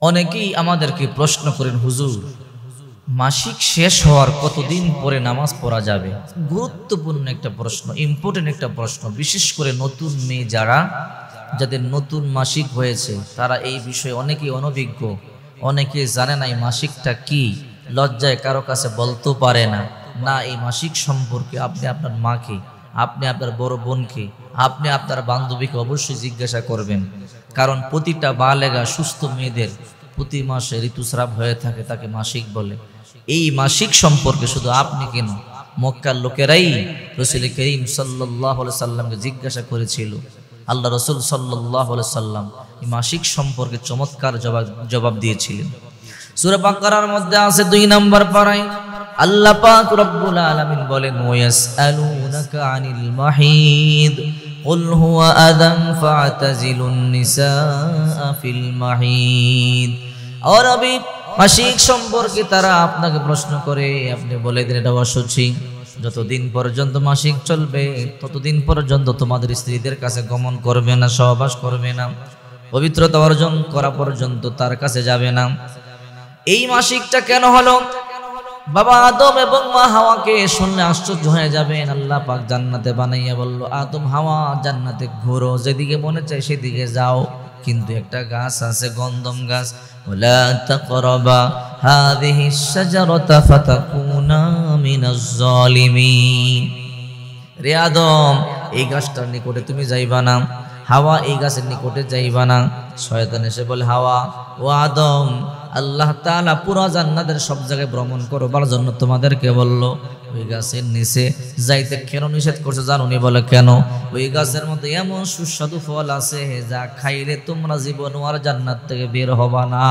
অনেকেই আমাদেরকে প্রশ্ন করেন, হুজুর মাসিক শেষ হওয়ার কতদিন পরে নামাজ পড়া যাবে? গুরুত্বপূর্ণ একটা প্রশ্ন, ইম্পর্টেন্ট একটা প্রশ্ন। বিশেষ করে নতুন মেয়ে যাদের নতুন মাসিক হয়েছে তারা এই বিষয়ে অনেকেই অনভিজ্ঞ, অনেকে জানে না এই মাসিকটা কি, লজ্জায় কারো কাছে বলতেও পারে না। না, এই মাসিক সম্পর্কে আপনি আপনার মাকে, আপনি আপনার বড় বোনকে, আপনি আপনার বান্ধবীকে অবশ্যই জিজ্ঞাসা করবেন। কারণ প্রতিটা বালেগা সুস্থ মেয়েদের প্রতি মাসে ঋতুস্রাব হয়ে থাকে, তাকে মাসিক বলে। এই মাসিক সম্পর্কে শুধু আপনি কেন, মক্কার লোকেরাই রাসূল করিম সাল্লাল্লাহু আলাইহি সাল্লামকে জিজ্ঞাসা করেছিল। আল্লাহ রাসূল সাল্লাল্লাহু আলাইহি সাল্লাম এই মাসিক সম্পর্কে চমৎকার জবাব দিয়েছিলেন। সূরা বাকারার মধ্যে আছে 2 নম্বর পারায় আল্লাহ পাক রব্বুল আলামিন বলেন, ওয়াসআলুনাকা আনিল মাহিদ কুল হুয়া আযান ফা'তাজিলুন নিসা ফিল মাহিদ। ও নবী, মাসিক সম্পর্কে তারা আপনাকে প্রশ্ন করে, আপনি বলে দিন এটা অসুচি। যতদিন পর্যন্ত মাসিক চলবে ততদিন পর্যন্ত তোমাদের স্ত্রীদের কাছে গমন করবে না, সহবাস করবে না, পবিত্রতা অর্জন করা পর্যন্ত তার কাছে যাবে না। এই মাসিকটা কেন হলো? বাবা আদম এবং মা হাওয়াকে শুনলে আশ্চর্য হয়ে যাবেন। আল্লাহ পাক জান্নাতে বানাইয়া বলল, আদম হাওয়া জান্নাতে ঘোরো, যেদিকে মনে চায় সেদিকে যাও, কিন্তু একটা গাছ আছে, গন্ধম গাছ, ওয়ালা তাকরাবা হাযিহিশ শাজারাতা ফাতাকুনা মিনাজ জালিমিন। রে আদম, এই গাছটার নিকটে তুমি যাইবা না, হাওয়া এই গাছের নিকটে যাইবা না। শয়তান এসে বলে, হাওয়া ও আদম, আল্লাহ তাআলা পুরো জান্নাতের সব জায়গায় ভ্রমণ করবার জন্য তোমাদেরকে বলল, ওই গাছের নিচে যাইতে কেন নিষেধ করছে জানো? উনি বলে, কেন? ওই গাছের মধ্যে এমন সুস্বাদু ফল আছে যা খাইলে তোমরা জীবন আর জান্নাত থেকে বের হবা না।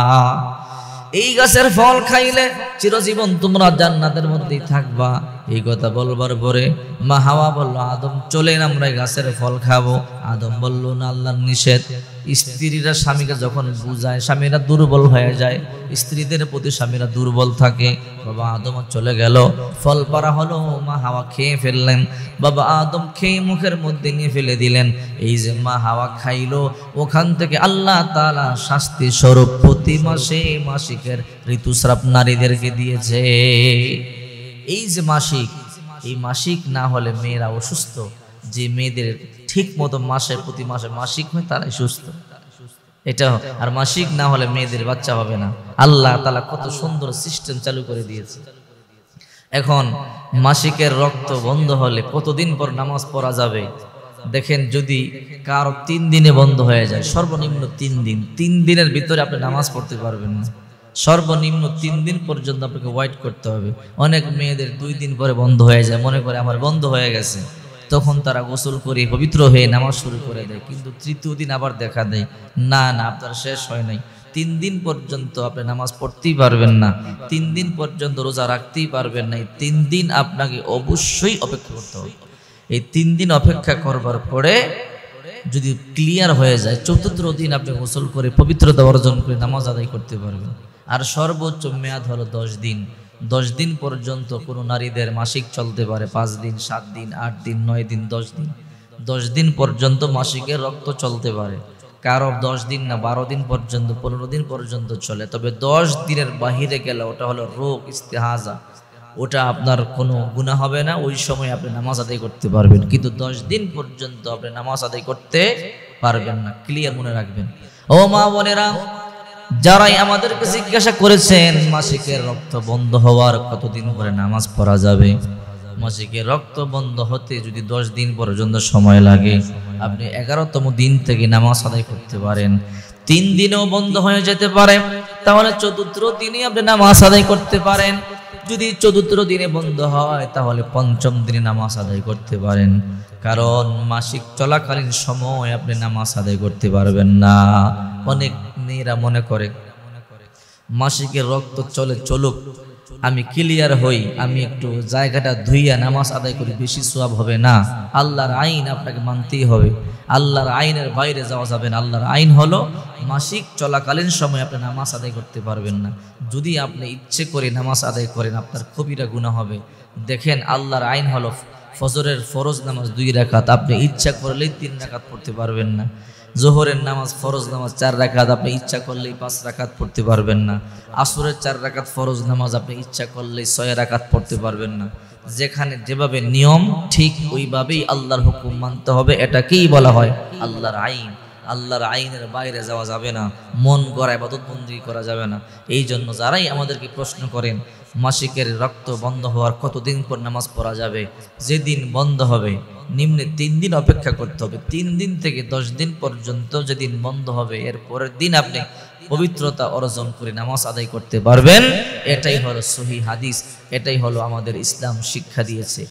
এই গাছের ফল খাইলে চিরজীবন তোমরা জান্নাতের মধ্যেই থাকবা। এই কথা বলবার পরে মা হাওয়া বলল, আদম চলেন আমরা এই গাছের ফল খাবো। আদম বলল, না, আল্লাহর নিষেধ। স্ত্রীরা স্বামীকে যখন বুঝায়, স্বামীরা দুর্বল হয়ে যায়, স্ত্রীদের প্রতি স্বামীরা দুর্বল থাকে। বাবা আদম চলে গেল, ফল পাড়া হলো, মা হাওয়া খেয়ে ফেললেন। বাবা আদম খেয়ে মুখের মধ্যে নিয়ে ফেলে দিলেন। এই যে মা হাওয়া খাইলো, ওখান থেকে আল্লাহ তাআলা শাস্তি স্বরূপ প্রতি মাসে মাসিকের ঋতুস্রাব নারীদেরকে দিয়েছে। এই যে মাসিক, এই মাসিক না হলে মেয়েরা অসুস্থ। যে মেয়েদের ঠিক মতো প্রতি মাসে মাসিক হয় তারাই সুস্থ। এটা আর মাসিক না হলে মেয়েদের বাচ্চা হবে না। আল্লাহ তাআলা কত সুন্দর সিস্টেম চালু করে দিয়েছে। এখন মাসিকের রক্ত বন্ধ হলে কতদিন পর নামাজ পড়া যাবে? দেখেন, যদি কারো 3 দিনে বন্ধ হয়ে যায়, সর্বনিম্ন 3 দিন, 3 দিনের ভিতরে আপনি নামাজ পড়তে পারবেন না। সর্বনিম্ন 3 দিন পর্যন্ত আপনাকে ওয়েট করতে হবে। অনেক মেয়েদের 2 দিন পরে বন্ধ হয়ে যায়, মনে করে আমার বন্ধ হয়ে গেছে, তখন তারা গোসল করে পবিত্র হয়ে নামাজ শুরু করে দেয়। কিন্তু 3য় দিন আবার দেখা দেয়, না না, আপনার শেষ হয় নাই। 3 দিন পর্যন্ত আপনি নামাজ পড়তেই পারবেন না, 3 দিন পর্যন্ত রোজা রাখতেই পারবেন না। 3 দিন আপনাকে অবশ্যই অপেক্ষা করতে হবে। এই 3 দিন অপেক্ষা করবার পরে যদি ক্লিয়ার হয়ে যায়, 4th দিন আপনি গোসল করে পবিত্রতা অর্জন করে নামাজ আদায় করতে পারবেন। আর সর্বোচ্চ মেয়াদ হলো 10 দিন। 10 দিন পর্যন্ত কোনো নারীদের মাসিক চলতে পারে, 5 দিন, 7 দিন, 8 দিন, 9 দিন, 10 দিন। 10 দিন পর্যন্ত মাসিকের রক্ত চলতে পারে। কারো 10 দিন না, 12 দিন পর্যন্ত, 15 দিন পর্যন্ত চলে। তবে 10 দিনের বাহিরে গেলে ওটা হলো রোগ, ইস্তেহাজা, ওটা আপনার কোনো গুনাহ হবে না, ওই সময় আপনি নামাজ আদায় করতে পারবেন। কিন্তু 10 দিন পর্যন্ত আপনি নামাজ আদায় করতে পারবেন না। ক্লিয়ার মনে রাখবেন। ও মা বোনেরা, যারাই আমাদেরকে জিজ্ঞাসা করেছেন মাসিকের রক্ত বন্ধ হওয়ার কতদিন পরে নামাজ পড়া যাবে, মাসিকের রক্ত বন্ধ হতে যদি 10 দিন পর্যন্ত সময় লাগে, আপনি 11তম দিন থেকে নামাজ আদায় করতে পারেন। 3 দিনেও বন্ধ হয়ে যেতে পারে, তাহলে 4th দিনে আপনি নামাজ আদায় করতে পারেন। যদি 4th দিনে বন্ধ হয়, তাহলে 5ম দিনে নামাজ আদায় করতে পারেন। কারণ মাসিক চলাকালীন সময় আপনি নামাজ আদায় করতে পারবেন না। অনেক মেয়েরা মনে করে মাসিকের রক্ত চলুক, আমি ক্লিয়ার হই, আমি একটু জায়গাটা ধুইয়া নামাজ আদায় করি, বেশি সওয়াব হবে না। আল্লাহর আইন আপনাকে মানতেই হবে, আল্লাহর আইনের বাইরে যাওয়া যাবে না। আল্লাহর আইন হলো মাসিক চলাকালীন সময় আপনি নামাজ আদায় করতে পারবেন না। যদি আপনি ইচ্ছে করে নামাজ আদায় করেন, আপনার কবিরা গুনাহ হবে। দেখেন, আল্লাহর আইন হলো ফজরের ফরজ নামাজ 2 রাকাত, আপনি ইচ্ছা করলেই 3 রাকাত পড়তে পারবেন না। জোহরের নামাজ ফরজ নামাজ 4 রাকাত, আপনি ইচ্ছা করলেই 5 রাকাত পড়তে পারবেন না। আসরের 4 রাকাত ফরজ নামাজ আপনি ইচ্ছা করলেই 6 রাকাত পড়তে পারবেন না। যেখানে যেভাবে নিয়ম ঠিক ওইভাবেই আল্লাহর হুকুম মানতে হবে। এটাকেই বলা হয় আল্লাহর আইন। আল্লাহর আইনের বাইরে যাওয়া যাবে না, মন গড়া ইবাদত বন্দেগী করা যাবে না। এই জন্য যারাই আমাদেরকে প্রশ্ন করেন মাসিকের রক্ত বন্ধ হওয়ার কতদিন পর নামাজ পড়া যাবে, যেদিন বন্ধ হবে নিম্নে 3 দিন অপেক্ষা করতে হবে। 3 দিন থেকে 10 দিন পর্যন্ত যেদিন বন্ধ হবে এর পরের দিন আপনি পবিত্রতা অর্জন করে নামাজ আদায় করতে পারবেন। এটাই হলো সহিহ হাদিস, এটাই হলো আমাদের ইসলাম শিক্ষা দিয়েছে।